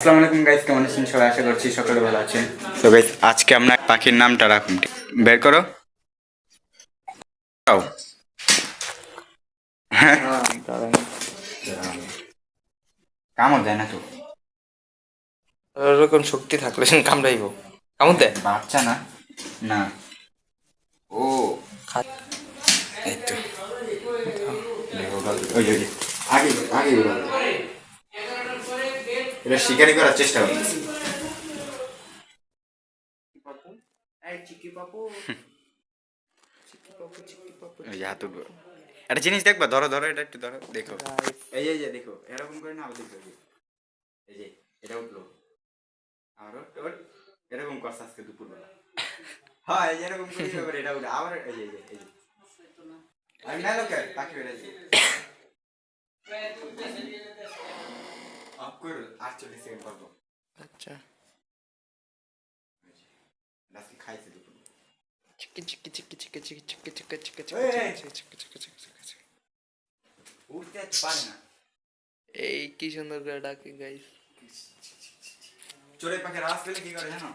আসসালামু আলাইকুম গাইস, কেমন আছেন সবাই? আশা করছি সকলে ভালো আছেন। তো গাইস আজকে আমরা পাখির নামটা রাখুন, বের করো। দাও। হ্যাঁ, কামড় দেয় না তো? ওরকম শক্তি থাকলে কামড়াইব। কামড় দেয় বাচ্চা না, না ও এই তো দেখো ওই যে আগে আগে এটা শিকারি করার চেষ্টা করতেছি। ওই যে হাত উঠবো। একটা জিনিস দেখবা, ধরো ধরো, এটা একটু ধরো, দেখো। এই যে দেখো, এরকম করে না, আবার দেখো, এই যে এটা উঠলো, আর এরকম করছে আজকে দুপুরবেলা। হ্যাঁ, এই যে এরকম করি, আবার এটা উঠে, আবার এই যে এই যে আমি না লোকে পাখি বেড়েছি অফ করে 48 সেকেন্ড করবো। আচ্ছা আজকে খাইছে দুপুর। চিকি চিকি চিকি চিকি চিকি চিকি চিকি চিকি এই, চিকি চিকি চিকি চিকি চিকি। উঠতে পারে না। এই কি সুন্দর করে ডাকে গাইস। চড়ুই পাখির আওয়াজ পেলে কি করে জানো?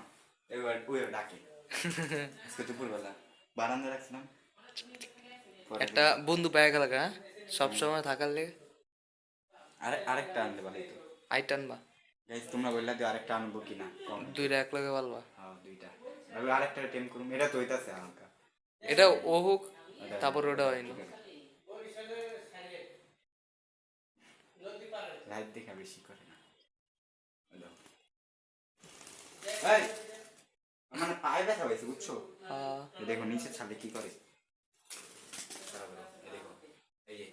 এবার ওই ডাকে। আজকে দুপুরবেলা বারান্দা রাখছিলাম, একটা বন্ধু পায় গেল গা সব সময় থাকার লেগে। আরেকটা আনতে পারি তো। আই টানবা গাইস তোমরা বললা যে আরেকটা আনবো কিনা, কম। দুইটা এক লগে পালবা। হ্যাঁ, দুইটা। আমি আরেকটা টেম করুম, এটা তো হইতাছে হালকা। এটা ও হোক, তারপর ওটা হয় না। লাইট দেখা বেশি করে না। হ্যালো এই, মানে পায়ে ব্যথা হয়েছে বুঝছো? এই দেখো নিচে ছাদে কি করে। এই দেখো, এই যে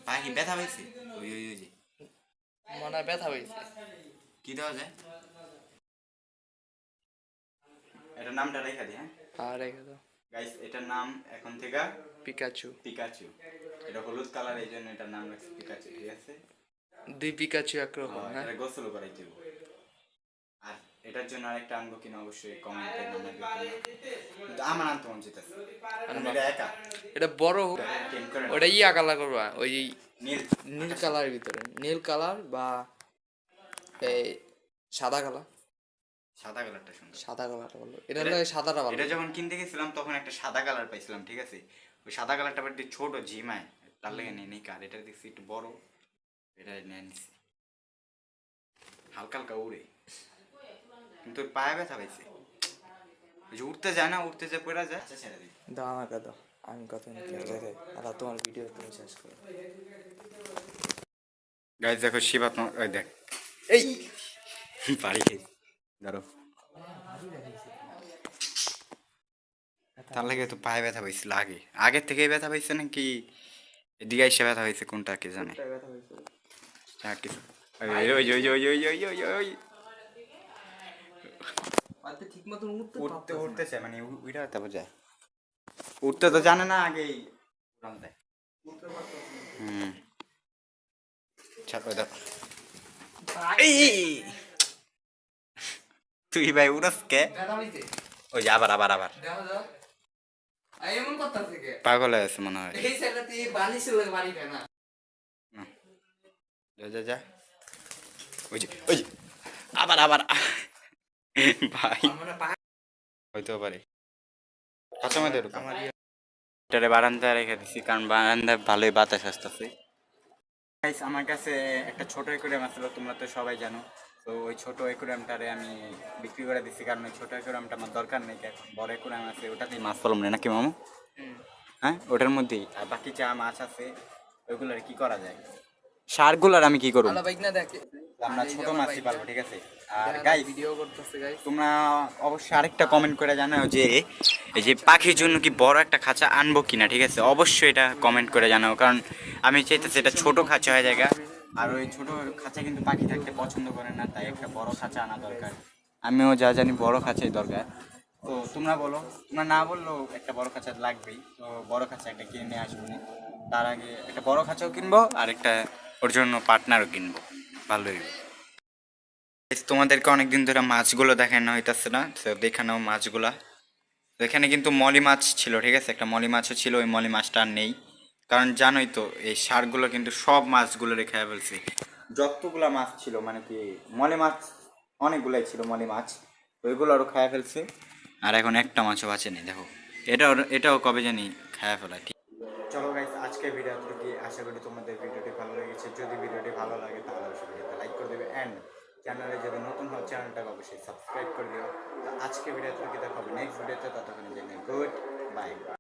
পায়ে কি ব্যথা হয়েছে? ওই ওই ওই যে মনে হয় ব্যথা হয়েছে। কি দেওয়া যায়? এটার নামটা রেখা দিই, হ্যাঁ আর রেখে দাও। গাইস, এটার নাম এখন থেকে পিকাচু। পিকাচু। এটা হলুদ কালার, এই জন্য এটার নাম রাখছে পিকাচু, ঠিক আছে? দুই পিকাচু একরকম হ্যাঁ। এটা গোসল করাইতে হবে। আর এটার জন্য আরেকটা আনবো কিনা অবশ্যই কমেন্টে জানাবে তোমরা। কিন্তু আমার আনতে মন চাইতেছে, কারণ এটা একা। এটা বড় হোক, টেম করে না। ওটা ইয়া কালার করবা, ওই নীল নীল কালারের ভিতরে নীল কালার বা এই সাদা কালার। সাদা কালারটা সুন্দর। সাদা কালারটা ভালো, এটা হলো সাদাটা ভালো। এটা যখন কিনতে গেছিলাম তখন একটা সাদা কালার পাইছিলাম, ঠিক আছে? ওই সাদা কালারটা আবার একটু ছোট ঝিমায়, তার লেগে নিয়ে নিই। কার এটা দেখছি একটু বড়, এটা নিয়ে নিছি। হালকা হালকা উড়ে, কিন্তু ওর পায়ে ব্যথা পাইছে। ওই যে উঠতে যায় না, উঠতে যায় পড়া যায়। আচ্ছা ছেড়ে দিই। দাও আমাকে দাও, আমি কত আর তোমার ভিডিও তুমি শেষ করো। গাইজ দেখো শিবা, ওই দেখ, এই পারি ধরো, তার লাগে তো পায়ে ব্যথা পাইছিল আগে, আগের থেকেই ব্যথা পাইছে নাকি এদিকে এসে ব্যথা হয়েছে, কোনটা কে জানে। হ্যাঁ কিছু ওই ওই ওই ওই ওই ওই ওই ওই ঠিক মতন উঠতে উঠতেছে, মানে উইটা তারপর যায়। উঠতে তো জানে না, আগেই উড়াল দেয়। হুম, ছাড়ো দেখো। এই তুই ভাই উড়াস কে? ওই যে আবার আবার আবার এমন কথা থেকে পাগল হয়ে আছে মনে হয়। এই ছেলেটি বালিশের লাগে বাড়ি খায় না। যা যা যা, ওই যে আবার আবার ভাই হইতেও পারে। কত মধ্যে আমার এটারে বারান্দায় রেখে দিছি, কারণ বারান্দায় ভালোই বাতাস আসতেছে। আমার কাছে একটা ছোট অ্যাকুয়ারিয়াম আসলো, তোমরা তো সবাই জানো। তো ওই ছোট অ্যাকুয়ারিয়ামটারে আমি বিক্রি করে দিচ্ছি, কারণ ওই ছোট অ্যাকুয়ারিয়ামটা আমার দরকার নেই। এখন বড় অ্যাকুয়ারিয়াম আছে, ওটাতেই মাছ পালন নেই নাকি মামু? হ্যাঁ, ওটার মধ্যেই। আর বাকি যা মাছ আছে ওইগুলোর কি করা যায়, সারগুলার আমি কি করবো? আলো বাইক না দেখে আমরা ছোট মাছই পালবো, ঠিক আছে? আর গাইস ভিডিও করতেছে গাইস। তোমরা অবশ্যই আরেকটা কমেন্ট করে জানাও যে এই যে পাখির জন্য কি বড় একটা খাঁচা আনবো কিনা, ঠিক আছে? অবশ্যই এটা কমেন্ট করে জানাও, কারণ আমি চাইতেছি এটা ছোট খাঁচা হয়ে জায়গা। আর ওই ছোট খাঁচা কিন্তু পাখি থাকতে পছন্দ করে না, তাই একটা বড় খাঁচা আনা দরকার। আমিও যা জানি বড় খাঁচাই দরকার। তো তোমরা বলো, তোমরা না বললেও একটা বড় খাঁচা লাগবেই। তো বড় খাঁচা একটা কিনে নিয়ে আসবো না, তার আগে একটা বড় খাঁচাও কিনবো, আর একটা ওর জন্য পার্টনারও কিনবো, ভালোই। তোমাদেরকে অনেকদিন ধরে মাছগুলো দেখানো হইতাছে না, তো দেখে নাও মাছগুলা। তো এখানে কিন্তু মলি মাছ ছিল, ঠিক আছে? একটা মলি মাছও ছিল, ওই মলি মাছটা আর নেই, কারণ জানোই তো এই সারগুলো কিন্তু সব মাছগুলো রেখে ফেলছে। যতগুলা মাছ ছিল মানে কি মলে মাছ অনেকগুলাই ছিল মলে মাছ, ওইগুলো আরও খায়া ফেলছে। আর এখন একটা মাছও বাঁচে নেই, দেখো এটাও কবে জানি খায়া ফেলা ঠিক। চলো গাইস, আজকে ভিডিও থেকে আশা করি তোমাদের ভিডিওটি ভালো লেগেছে। যদি ভিডিওটি ভালো লাগে তাহলে অবশ্যই ভিডিওতে লাইক করে দেবে, অ্যান্ড চ্যানেলে যদি নতুন হয় চ্যানেলটাকে অবশ্যই সাবস্ক্রাইব করে দিও। তো আজকে ভিডিও থেকে দেখা হবে নেক্সট ভিডিওতে, ততক্ষণের জন্য গুড বাই।